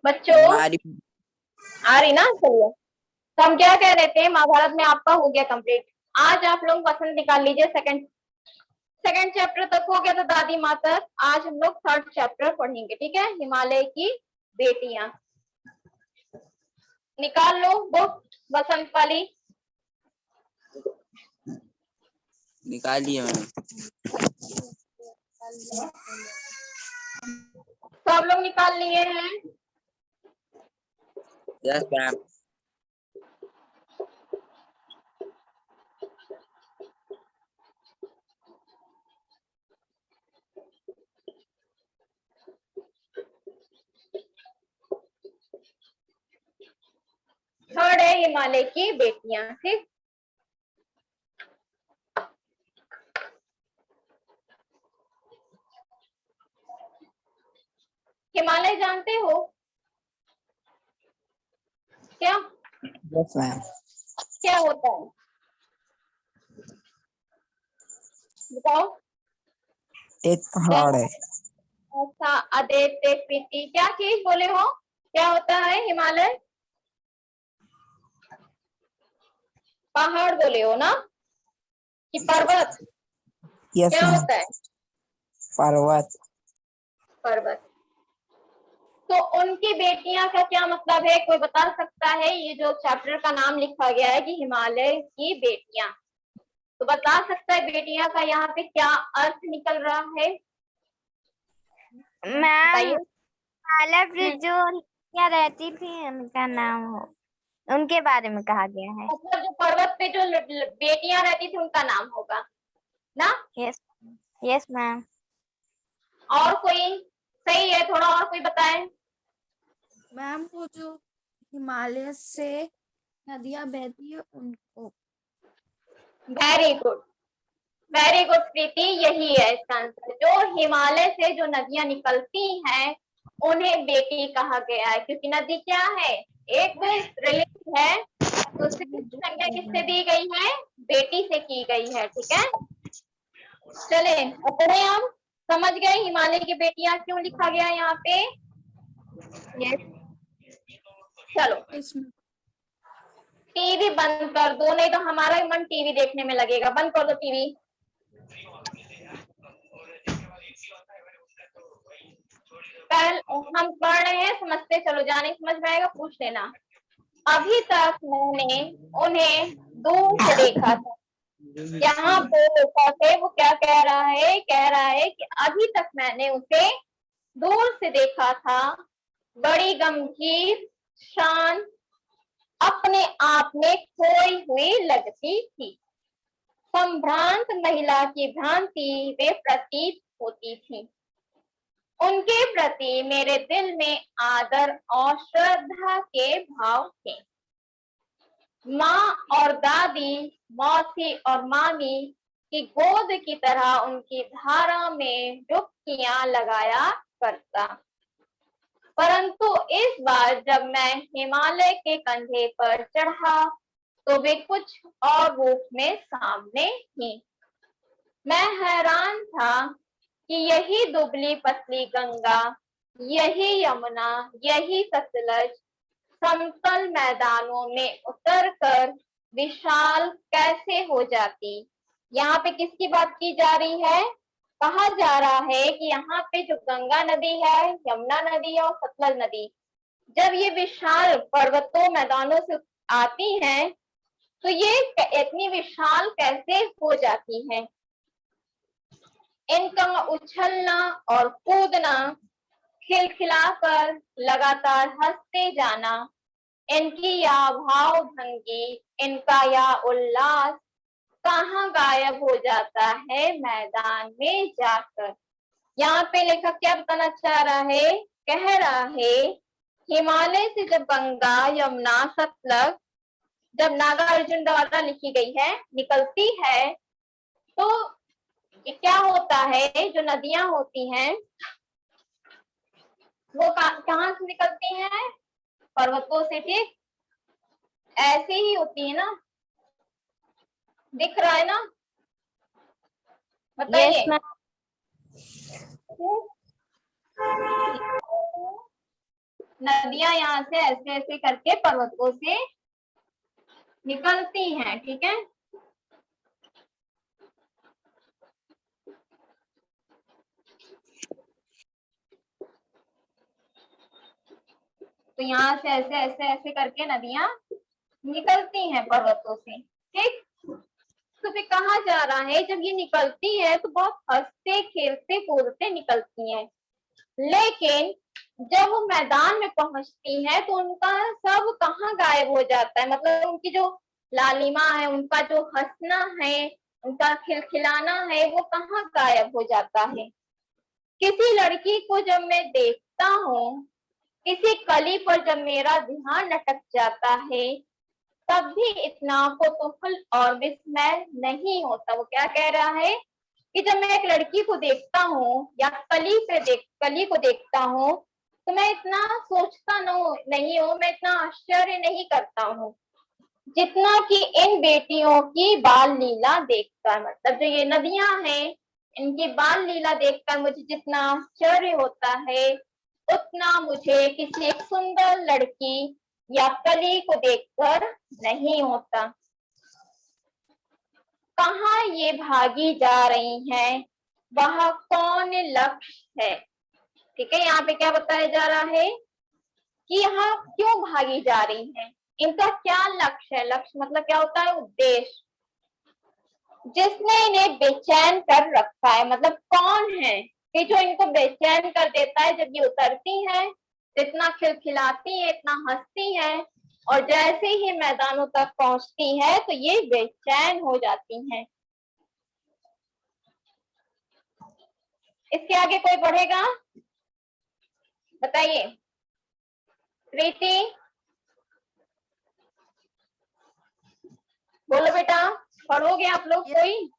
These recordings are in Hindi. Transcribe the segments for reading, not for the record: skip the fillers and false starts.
बच्चों आ रही ना? चलिए, तो हम क्या कह रहे थे, महाभारत में आपका हो गया कंप्लीट। आज आप लोग वसंत निकाल लीजिए। सेकंड चैप्टर तक हो गया था, दादी माँ तक। आज हम लोग थर्ड चैप्टर पढ़ेंगे, ठीक है? हिमालय की बेटियां। निकाल लो बुक वसंत वाली। निकाल लिया मैंने। सब लोग निकाल लिए हैं? Yes ma'am. थर्ड है हिमालय की बेटियां, ठीक? हिमालय जानते हो क्या? Yes ma'am. क्या होता है बताओ? एक पहाड़ है। ऐसा आदित्य प्रीति क्या चीज बोले हो? क्या होता है हिमालय? पहाड़ बोले हो ना कि पर्वत? यस क्या मैम। होता है? पर्वत। पर्वत। तो उनकी बेटियां का क्या मतलब है? कोई बता सकता है? ये जो चैप्टर का नाम लिखा गया है कि हिमालय की बेटियां, तो बता सकता है बेटियां का यहाँ पे क्या अर्थ निकल रहा है? मैम, बताइए। जो क्या रहती थी उनका नाम हो, उनके बारे में कहा गया है। मतलब जो पर्वत पे जो बेटियां रहती थी उनका नाम होगा ना? Yes, yes ma'am. और कोई? सही है, थोड़ा और कोई बताए। मैम वो जो हिमालय से नदियां बहती है उनको। वेरी गुड, वेरी गुड प्रीति, यही है इसका आंसर। जो हिमालय से जो नदियां निकलती हैं उन्हें बेटी कहा गया है, क्योंकि नदी क्या है? एक रिलेटिव है, तो उसकी संज्ञा किससे दी गई है? बेटी से की गई है, ठीक है? चले पढ़े हम। समझ गए हिमालय की बेटियां क्यों लिखा गया यहाँ पे? यस। चलो टीवी बंद कर दो, नहीं तो हमारा ही मन टीवी देखने में लगेगा। बंद कर दो टीवी। कल हम पढ़ रहे हैं, समझते चलो, जाने समझ में आएगा पूछ लेना। अभी तक मैंने उन्हें दूर से देखा था। यहाँ पे देखा थे, वो क्या कह रहा है? कह रहा है कि अभी तक मैंने उसे दूर से देखा था, बड़ी गंभीर, शांत, अपने आप में खोई हुई लगती थी। संभ्रांत महिला की भ्रांति वे प्रतीत होती थी। उनके प्रति मेरे दिल में आदर और श्रद्धा के भाव थे। माँ और दादी, मौसी और मामी की गोद की तरह उनकी धारा में डुबकियां लगाया करता। परंतु इस बार जब मैं हिमालय के कंधे पर चढ़ा तो वे कुछ और रूप में सामने थी। मैं हैरान था कि यही दुबली पतली गंगा, यही यमुना, यही सतलज समतल मैदानों में उतरकर विशाल कैसे हो जाती। यहाँ पे किसकी बात की जा रही है? कहा जा रहा है कि यहाँ पे जो गंगा नदी है, यमुना नदी और सतलज नदी, जब ये विशाल पर्वतों मैदानों से आती हैं तो ये इतनी विशाल कैसे हो जाती है। इनका उछलना और कूदना, खिलखिलाकर लगातार हंसते जाना, इनकी यह भाव भंगी, इनका यह उल्लास कहाँ गायब हो जाता है मैदान में जाकर। यहाँ पे लेखक क्या बताना चाह रहा है? कह रहा है हिमालय से जब गंगा, यमुना, सतलज, जब नागार्जुन द्वारा लिखी गई है, निकलती है तो क्या होता है? जो नदियां होती हैं वो कहाँ से निकलती हैं? पर्वतों से, ठीक? ऐसे ही होती है ना? दिख रहा है ना? बताइए। नदियां यहाँ से ऐसे ऐसे करके पर्वतों से निकलती हैं, ठीक है। तो यहाँ से ऐसे ऐसे ऐसे करके नदियां निकलती हैं पर्वतों से, ठीक। तो फिर कहा जा रहा है जब ये निकलती है तो बहुत हंसते खेलते कूदते निकलती हैं, लेकिन जब वो मैदान में पहुंचती है तो उनका सब कहाँ गायब हो जाता है, मतलब उनकी जो लालिमा है, उनका जो हंसना है, उनका खिलखिलाना है, वो कहाँ गायब हो जाता है। किसी लड़की को जब मैं देखता हूँ, किसी कली पर जब मेरा ध्यान अटक जाता है, तब भी इतना कौतूहल और विस्मय नहीं होता। वो क्या कह रहा है कि जब मैं एक लड़की को देखता हूँ या कली को देखता हूँ, तो मैं इतना सोचता नहीं हूँ, मैं इतना आश्चर्य नहीं करता हूँ जितना कि इन बेटियों की बाल लीला देखकर, मतलब जो ये नदियां हैं, इनकी बाल लीला देखकर मुझे जितना आश्चर्य होता है, उतना मुझे किसी एक सुंदर लड़की या कली को देखकर नहीं होता। कहाँ ये भागी जा रही हैं, वह कौन लक्ष्य है, ठीक है। यहाँ पे क्या बताया जा रहा है कि यहाँ क्यों भागी जा रही हैं, इनका क्या लक्ष्य है। लक्ष्य मतलब क्या होता है, उद्देश्य, जिसने इन्हें बेचैन कर रखा है। मतलब कौन है कि जो इनको बेचैन कर देता है। जब ये उतरती हैं तो इतना खिलखिलाती है, इतना हंसती है, और जैसे ही मैदानों तक पहुंचती है तो ये बेचैन हो जाती हैं। इसके आगे कोई पढ़ेगा, बताइए। प्रीति बोलो बेटा, पढ़ोगे आप लोग, कोई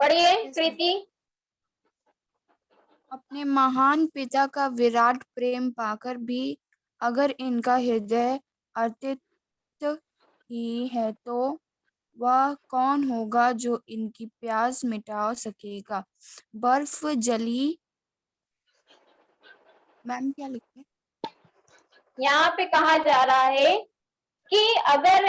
पढ़िए। प्रीति। अपने महान पिता का विराट प्रेम पाकर भी अगर इनका हृदय अर्पित ही है तो वह कौन होगा जो इनकी प्यास मिटा सकेगा। बर्फ जली, मैम क्या लिखे? यहाँ पे कहा जा रहा है कि अगर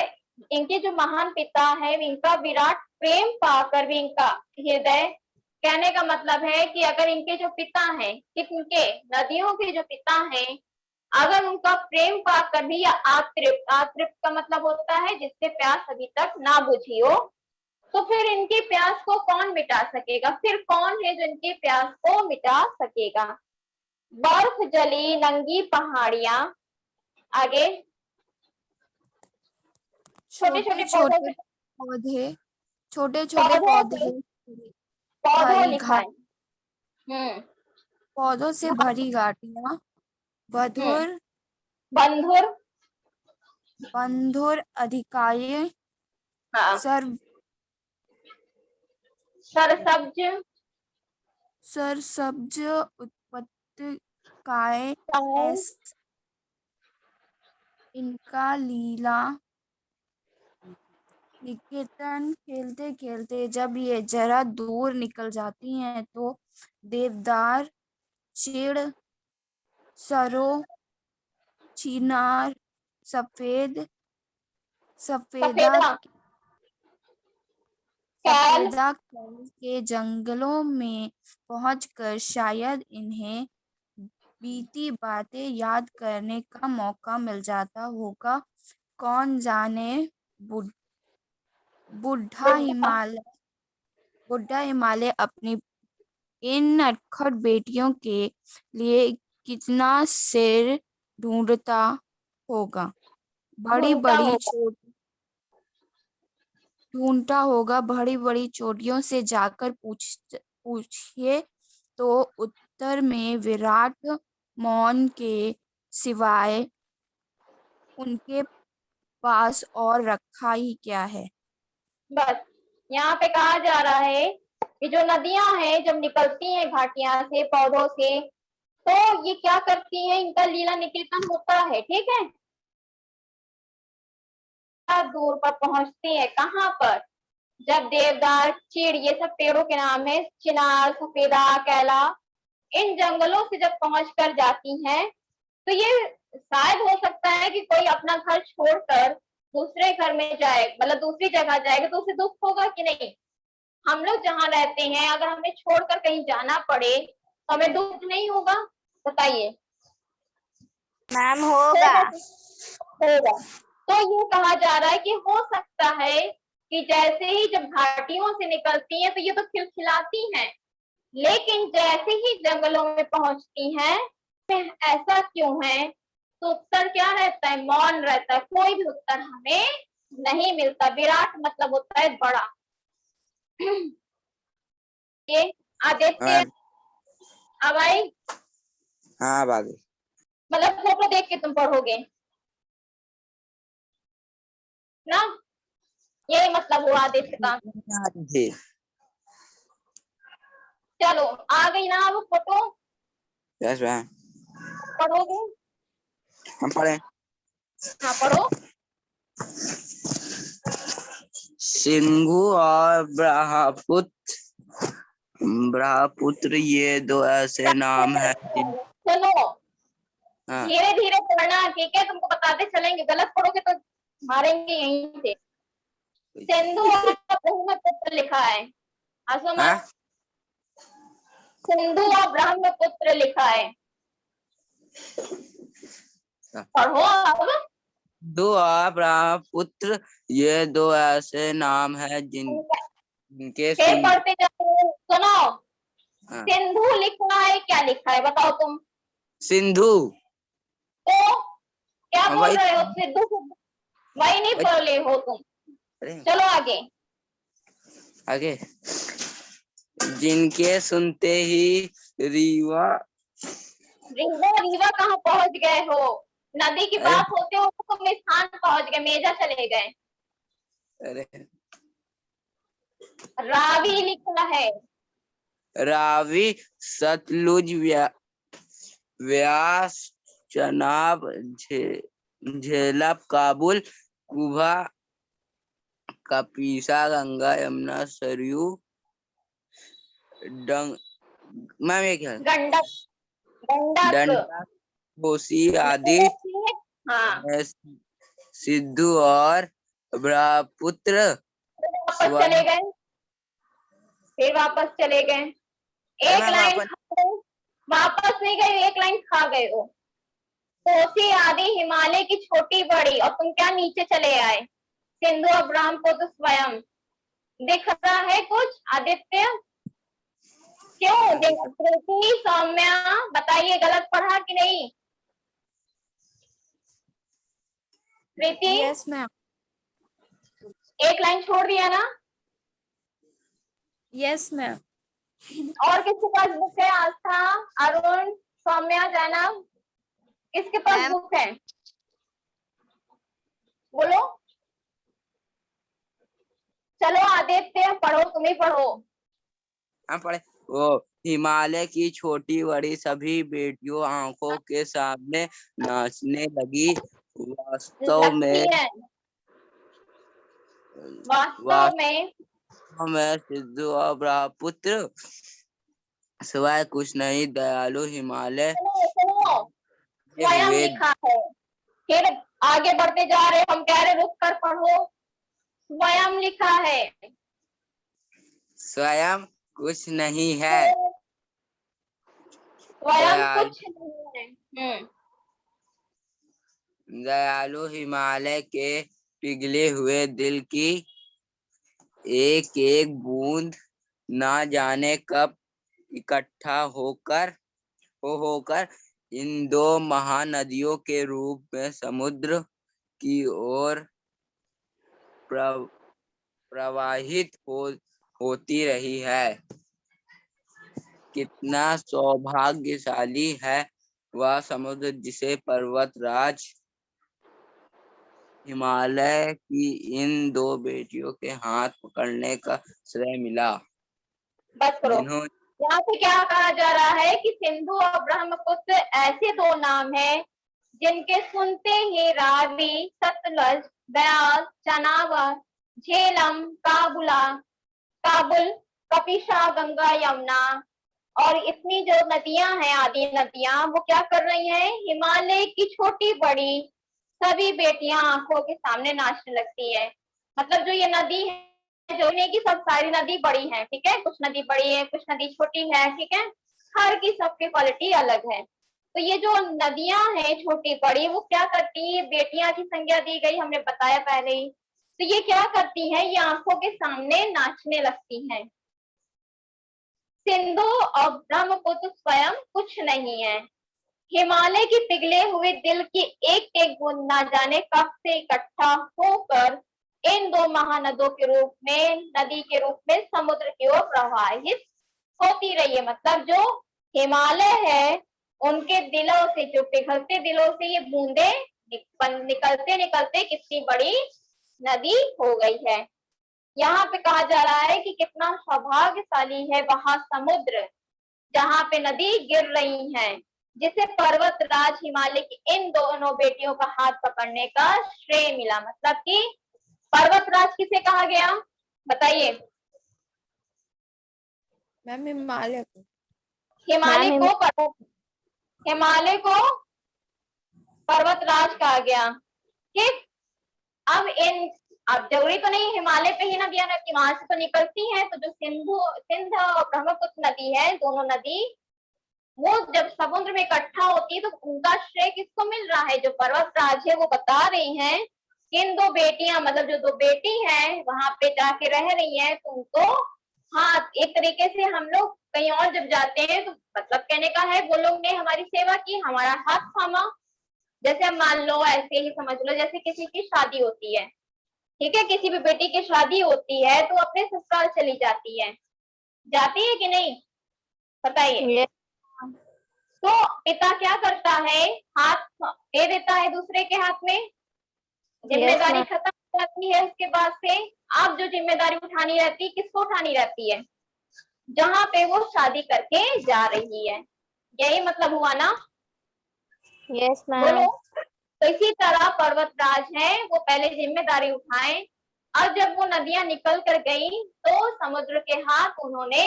इनके जो महान पिता है, इनका विराट प्रेम पाकर भी इनका हृदय, कहने का मतलब है कि अगर इनके जो पिता हैं, किनके, नदियों के जो पिता हैं, अगर उनका प्रेम पाकर भी, या आतृप्त, आतृप्त का मतलब होता है जिससे प्यास अभी तक ना बुझी हो, तो फिर इनकी प्यास को कौन मिटा सकेगा। फिर कौन है जो इनकी प्यास को मिटा सकेगा। बर्फ जली नंगी पहाड़ियां, आगे छोटे छोटे छोटे छोटे पौधों, पौधे, छोटे छोटे पौधों से, पौधे, पौधों भरी लिखा घाट, है। हम्म। पौधों से भरी घाटियां, हम्म। बंधुर बंधुर। बंधुर अधिकाय, हाँ। सर्व सरसब्ज। सरसब्ज उत्पत्तिकाय, साए। ऐस इनका लीला निकेतन। खेलते खेलते जब ये जरा दूर निकल जाती हैं तो देवदार, चीड़, सरो, चिनार, सफेद सफेदा सफेदा। कैल। सफेदा कैल के जंगलों में पहुंचकर शायद इन्हें बीती बातें याद करने का मौका मिल जाता होगा। कौन जाने बुढ़- बूढ़ा बुढ़ा। हिमालय बूढ़ा हिमालय अपनी इन नटखट बेटियों के लिए कितना सिर ढूंढता होगा। बड़ी ढूंढता बड़ी होगा। चोट ढूंढता होगा, बड़ी बड़ी चोटियों से जाकर पूछिए तो उत्तर में विराट मौन के सिवाय उनके पास और रखा ही क्या है। बस यहाँ पे कहा जा रहा है कि जो नदियां हैं जब निकलती हैं घाटियां से, पौधों से, तो ये क्या करती हैं, इनका लीला निकेतन होता है, ठीक है। दूर पर पहुंचती है, कहाँ पर, जब देवदार, चीड़, ये सब पेड़ों के नाम है, चिनार, सफेदा, कैला, इन जंगलों से जब पहुंच कर जाती हैं तो ये शायद हो सकता है कि कोई अपना घर छोड़कर दूसरे घर में जाए, मतलब दूसरी जगह जाएगा तो उसे दुख होगा कि नहीं। हम लोग जहाँ रहते हैं अगर हमें छोड़कर कहीं जाना पड़े तो हमें दुख नहीं होगा, बताइए। मैम होगा। होगा। तो ये कहा जा रहा है कि हो सकता है कि जैसे ही जब घाटियों से निकलती हैं तो ये तो खिलखिलाती हैं, लेकिन जैसे ही जंगलों में पहुंचती हैं ऐसा क्यों है, तो उत्तर क्या रहता है, मौन रहता है, कोई भी उत्तर हमें नहीं मिलता। विराट मतलब होता है बड़ा। ये आदित्य अब आई, हाँ बाबू। मतलब फोटो देख के तुम पढ़ोगे ना, यही मतलब हुआ आदित्य का। जी चलो आ गई ना अब फोटो, यस मैम। पढ़ोगे? हम पढ़े। हाँ पढ़ो। सिंधु और ब्रह्मपुत्र ये दो ऐसे नाम है चलो हाँ। धीरे धीरे पढ़ना, ठीक है, तुमको बताते चलेंगे, गलत पढ़ोगे तो मारेंगे यहीं से। सिंधु और ब्रह्मपुत्र लिखा है, हंसो हाँ? मत। सिंधु और ब्रह्मपुत्र लिखा है, पढ़ो अब। सिंधु और ब्रह्मपुत्र ये दो ऐसे नाम है जिनके फिर पढ़ते जाओ, सुनो। हाँ। सिंधु लिखा है, क्या लिखा है बताओ तुम? सिंधु। तो क्या बोल वही रहे हो, सिंधु वही नहीं पढ़ ले हो तुम। चलो आगे। आगे जिनके सुनते ही रीवा रीवा कहाँ पहुंच गए हो, नदी की अरे बात होते हो तो तुम स्थान पहुंच गए, मेजा चले गए। अरे रावी लिखा है, रावी सतलुज व्यास चनाब झेलम काबुल कुभा कपीसा गंगा यमुना सरयू मैम ये क्या है? गंडक, गंडक, डंडा कोसी आदि हाँ। सिद्धू और ब्रह्मपुत्र वापस चले गए, फिर वापस चले गए, एक लाइन खा गए, वापस नहीं गए, एक लाइन खा गए हो। कोसी आदि हिमालय की छोटी बड़ी, और तुम क्या नीचे चले आए, सिंधु और ब्रह्मपुत्र स्वयं। दिख रहा है कुछ आदित्य? क्यों प्रीति सौम्या बताइए, गलत पढ़ा कि नहीं? प्रीति यस मैम। एक लाइन छोड़ दिया ना? Yes ma'am. और किसके पास बुक है? आस्था, अरुण, सौम्या, जैनब, किसके पास मैम। बुक है? बोलो। चलो आदित्य पढ़ो, तुम ही पढ़ो। हम पढ़े। वो हिमालय की छोटी बड़ी सभी बेटियों आंखों के सामने नाचने लगी। वास्तव में सिद्धू और ब्रह्मपुत्र सिवाय कुछ नहीं, दयालु हिमालय स्वयं हुए लिखा है। फिर आगे बढ़ते जा रहे, हम कह रहे रुक कर पढ़ो। स्वयं लिखा है, स्वयं कुछ नहीं है, स्वयं कुछ नहीं है। दयालु हिमालय के पिघले हुए दिल की एक एक बूंद ना जाने कब इकट्ठा होकर इन दो महानदियों के रूप में समुद्र की ओर प्रवाहित होती रही है। कितना सौभाग्यशाली है वह समुद्र जिसे पर्वतराज हिमालय की इन दो बेटियों के हाथ पकड़ने का श्रेय मिला। बस करो। यहाँ पे क्या कहा जा रहा है कि सिंधु और ब्रह्मपुत्र ऐसे दो नाम हैं जिनके सुनते ही रावी, सतलज, ब्यास, चनाब, झेलम, काबुल, कपिशा, गंगा, यमुना और इतनी जो नदियां हैं, आदि नदियां, वो क्या कर रही हैं, हिमालय की छोटी बड़ी सभी बेटियां आंखों के सामने नाचने लगती है। मतलब जो ये नदी है, जो नहीं कि सब सारी नदी बड़ी है, ठीक है, कुछ नदी बड़ी है, कुछ नदी छोटी है, ठीक है, हर की सबकी क्वालिटी अलग है। तो ये जो नदियां हैं छोटी बड़ी, वो क्या करती है, बेटियां की संज्ञा दी गई, हमने बताया पहले ही। तो ये क्या करती हैं, ये आंखों के सामने नाचने लगती हैं। सिंधु और ब्रह्मपुत्र स्वयं कुछ नहीं है, हिमालय की पिघले हुए दिल की एक एक बूंद न जाने कब से इकट्ठा होकर इन दो महानदों के रूप में, नदी के रूप में समुद्र की ओर प्रवाहित होती रही है। मतलब जो हिमालय है, उनके दिलों से, जो पिघलते दिलों से ये बूंदे निकलते निकलते कितनी बड़ी नदी हो गई है। यहाँ पे कहा जा रहा है कि कितना सौभाग्यशाली है वहां समुद्र, जहाँ पे नदी गिर रही है, जिसे पर्वत राज हिमालय की इन दोनों बेटियों का हाथ पकड़ने का श्रेय मिला। मतलब कि पर्वत राज किसे कहा गया, बताइए। मैम हिमालय को। हिमालय मैम को हिमालय को पर्वत राज कहा गया। ठीक, अब जरूरी तो नहीं हिमालय पे ही नदियां रहती, वहां से तो निकलती हैं। तो जो सिंध और ब्रह्मपुत्र नदी है, दोनों नदी, वो जब समुद्र में इकट्ठा होती है तो उनका श्रेय किसको मिल रहा है, जो पर्वत राज है वो बता रही हैं कि इन दो बेटियां, मतलब जो दो बेटी हैं वहां पे जाके रह रही हैं, तो उनको, हाँ, एक तरीके से हम लोग कहीं और जब जाते हैं तो मतलब कहने का है, वो लोग ने हमारी सेवा की, हमारा हाथ थामा। जैसे अब मान लो, ऐसे ही समझ लो, जैसे किसी की शादी होती है, ठीक है, किसी भी बेटी की शादी होती है तो अपने ससुराल चली जाती है कि नहीं, बताइए। ये तो पिता क्या करता है, हाथ दे देता है दूसरे के हाथ में, यस जिम्मेदारी मैम। खत्म हो जाती है। उसके बाद से अब जो जिम्मेदारी उठानी रहती है, किसको उठानी रहती है, जहां पे वो शादी करके जा रही है। यही मतलब हुआ ना, यस बोलो। मैम। तो इसी तरह पर्वतराज है, वो पहले जिम्मेदारी उठाए, और जब वो नदियां निकल कर गई तो समुद्र के हाथ उन्होंने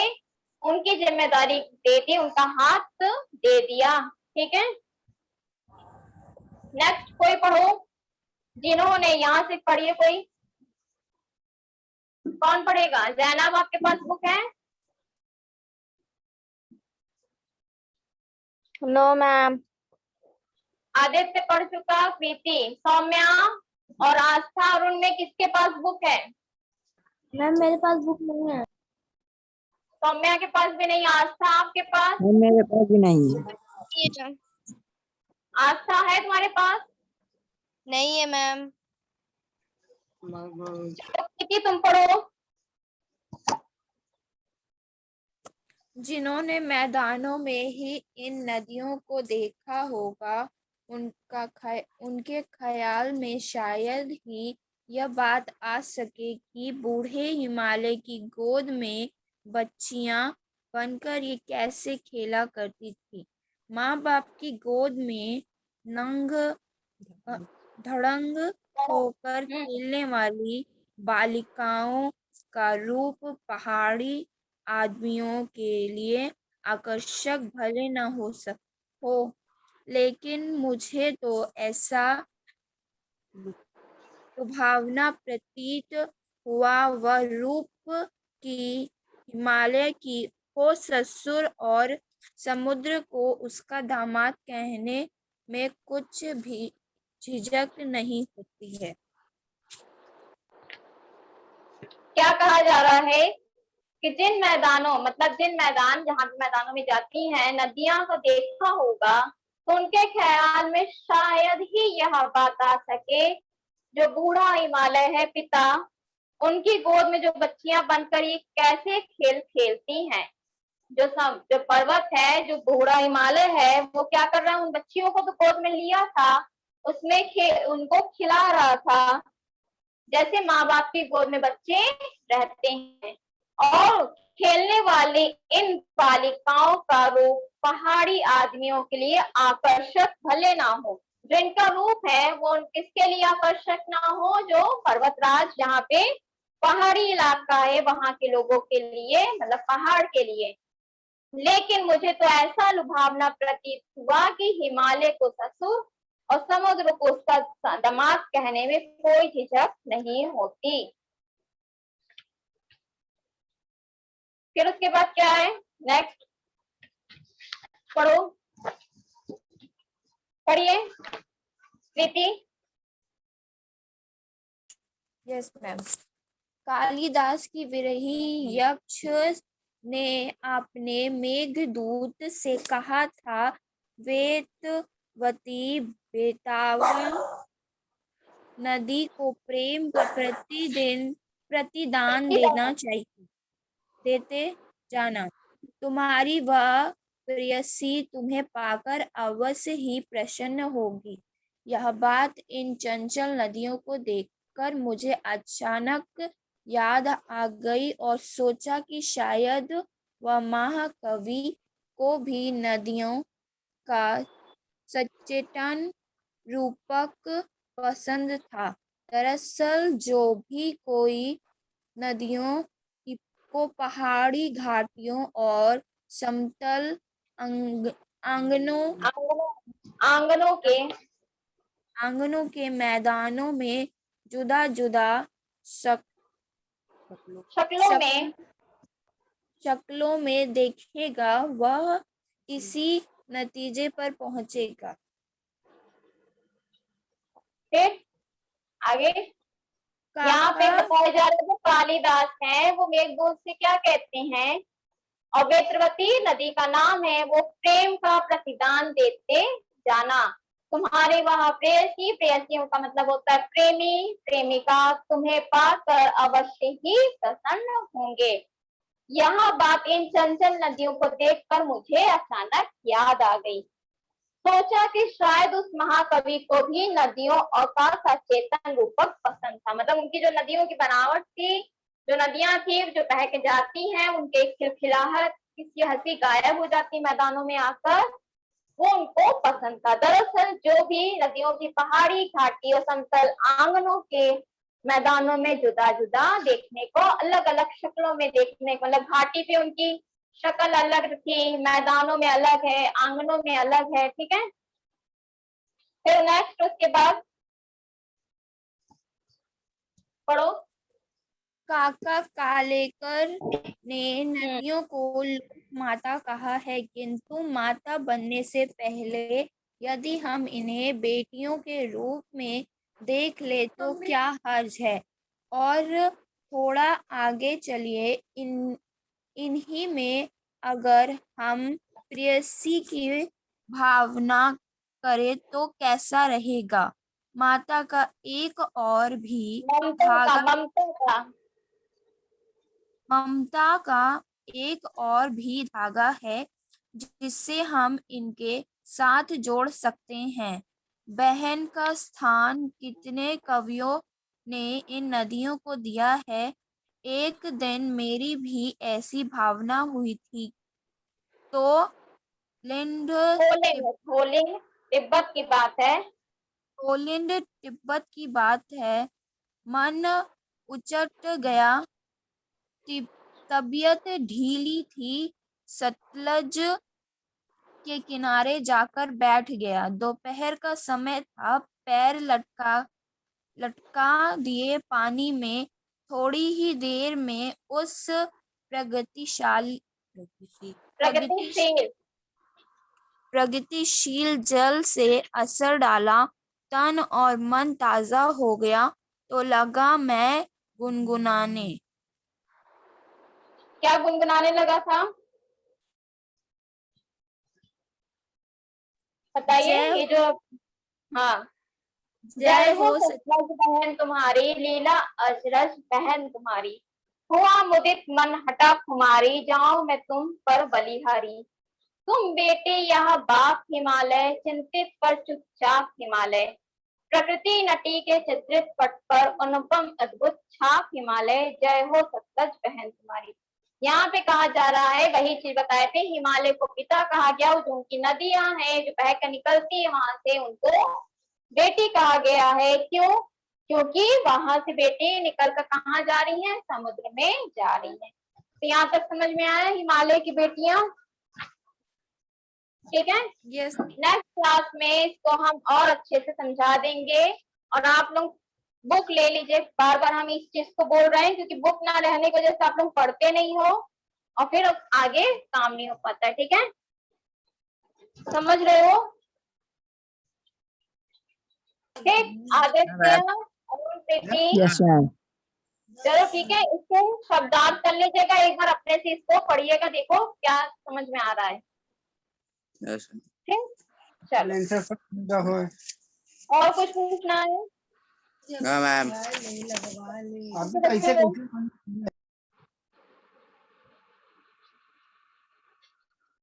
उनकी जिम्मेदारी दे दी, उनका हाथ दे दिया। ठीक है, नेक्स्ट कोई पढ़ो, जिन्होंने, यहाँ से पढ़िए कोई, कौन पढ़ेगा, जैनब आपके पास बुक है? No ma'am. आदित्य पढ़ चुका, प्रीति, सौम्या और आस्था और उनमें किसके पास बुक है? मैम मेरे पास बुक नहीं है। सौम्या के पास भी नहीं, आस्था आपके पास? मेरे पास भी नहीं है। आस्था है तुम्हारे पास? नहीं है मैम। प्रीति तुम पढ़ो। जिन्होंने मैदानों में ही इन नदियों को देखा होगा, उनके ख्याल में शायद ही यह बात आ सके कि बूढ़े हिमालय की गोद में बच्चियां बनकर ये कैसे खेला करती थी। माँ बाप की गोद में नंग धड़ंग होकर खेलने वाली बालिकाओं का रूप पहाड़ी आदमियों के लिए आकर्षक भले न हो, लेकिन मुझे तो ऐसा लुभावना प्रतीत हुआ, वह रूप की हिमालय की हो ससुर और समुद्र को उसका दामाद कहने में कुछ भी झिझक नहीं होती है। क्या कहा जा रहा है कि जिन मैदानों, मतलब जिन मैदान, जहां भी मैदानों में जाती हैं नदियां को देखा होगा, तो उनके ख्याल में शायद ही यह बात आ सके, जो बूढ़ा हिमालय है पिता, उनकी गोद में जो बच्चियां बनकर ये कैसे खेल खेलती हैं। जो पर्वत है, जो बूढ़ा हिमालय है, वो क्या कर रहा है, उन बच्चियों को तो गोद में लिया था, उसमें उनको खिला रहा था, जैसे माँ बाप की गोद में बच्चे रहते हैं। और खेलने वाली इन बालिकाओं का रूप पहाड़ी आदमियों के लिए आकर्षक भले ना हो, जो इनका रूप है वो किसके लिए आकर्षक ना हो, जो पर्वतराज, जहाँ पे पहाड़ी इलाका है, वहां के लोगों के लिए, मतलब पहाड़ के लिए। लेकिन मुझे तो ऐसा लुभावना प्रतीत हुआ कि हिमालय को ससुर और समुद्र को उसका दामाद कहने में कोई झिझक नहीं होती। फिर उसके बाद क्या है, नेक्स्ट पढ़ो, पढ़िए प्रीति। Yes ma'am. कालिदास की विरही यक्ष ने अपने मेघदूत से कहा था, वेतवती बेतावन नदी को प्रेम का प्रतिदान देना चाहिए, देते जाना। तुम्हारी वह प्रेयसी तुम्हें पाकर अवश्य ही प्रसन्न होगी। यह बात इन चंचल नदियों को देखकर मुझे अचानक याद आ गई और सोचा कि शायद वह महाकवि को भी नदियों का सचेतन रूपक पसंद था। दरअसल जो भी कोई नदियों को पहाड़ी घाटियों और समतल आंगनों के मैदानों में जुदा जुदा शक्लों में देखेगा, वह इसी नतीजे पर पहुंचेगा। फिर आगे यहाँ पे बताया जा रहा है, जो कालिदास है वो मेघदूत से क्या कहते हैं, और वेत्रवती नदी का नाम है, वो प्रेम का प्रतिदान देते जाना। तुम्हारे वहां प्रेयसी, प्रेयसियों का मतलब होता है प्रेमी, प्रेमिका तुम्हें पाकर अवश्य ही प्रसन्न होंगे। यह बात इन चंचल नदियों को देखकर मुझे अचानक याद आ गई। सोचा कि शायद उस महाकवि को भी नदियों और का सचेतन रूपक पसंद था। मतलब उनकी जो नदियों की बनावट थी, जो नदियां थी जो बह के जाती हैं, उनके खिलखिलाहट, किसी हंसी गायब हो जाती मैदानों में आकर, वो उनको पसंद था। दरअसल जो भी नदियों की पहाड़ी घाटी और समतल आंगनों के मैदानों में जुदा जुदा देखने को, अलग अलग शक्लों में देखने को, मतलब घाटी पे उनकी शक्ल अलग थी, मैदानों में अलग है, आंगनों में अलग है, ठीक है। फिर नेक्स्ट उसके बाद पढ़ो। काका कालेकर ने नदियों को लोक माता कहा है, किंतु माता बनने से पहले यदि हम इन्हें बेटियों के रूप में देख ले तो क्या हर्ज है। और थोड़ा आगे चलिए, इन्हीं में अगर हम प्रेयसी की भावना करें तो कैसा रहेगा। माता का एक और भी ममता का एक और भी धागा है जिससे हम इनके साथ जोड़ सकते हैं। बहन का स्थान कितने कवियों ने इन नदियों को दिया है। एक दिन मेरी भी ऐसी भावना हुई थी तो तिब्बत की बात है। पोलैंड तिब्बत की बात है। मन उचट गया, तबीयत ढीली थी, सतलज के किनारे जाकर बैठ गया। दोपहर का समय था, पैर लटका दिए पानी में। थोड़ी ही देर में उस प्रगतिशील जल से असर डाला, तन और मन ताजा हो गया तो लगा मैं गुनगुनाने। क्या गुनगुनाने लगा था, बताइए। ये जो, हाँ, जय हो सतलज बहन तुम्हारी, लीला अजरज बहन तुम्हारी, हुआ मुदित मन हटा खुमारी, जाऊं मैं तुम पर बलिहारी। तुम बेटे यह बाप हिमालय, चिंतित पर चुपचाप हिमालय, प्रकृति नटी के चित्रित पट पर अनुपम अद्भुत छाप हिमालय, जय हो सतलज बहन तुम्हारी। यहाँ पे कहा जा रहा है, वही चीज बताए थे, हिमालय को पिता कहा गया, जो उनकी नदियां हैं जो बह कर निकलती है वहां से, उनको बेटी कहा गया है। क्यों? क्योंकि वहां से बेटी निकल कर कहाँ जा रही है, समुद्र में जा रही है। तो यहाँ तक समझ में आया हिमालय की बेटियां। ठीक है। यस नेक्स्ट क्लास में इसको हम और अच्छे से समझा देंगे। और आप लोग बुक ले लीजिए। बार बार हम इस चीज को बोल रहे हैं क्योंकि बुक ना रहने की वजह से आप लोग पढ़ते नहीं हो और फिर आगे काम नहीं हो पाता है। ठीक है, समझ रहे हो? ठीक, आदित्य और प्रीति, यस मैम। चलो ठीक है। इसको शब्दार्थ कर लीजिएगा एक बार, अपने से इसको पढ़िएगा, देखो क्या समझ में आ रहा है। यस ठीक, चलो और कुछ पूछना है? मैम। आप कैसे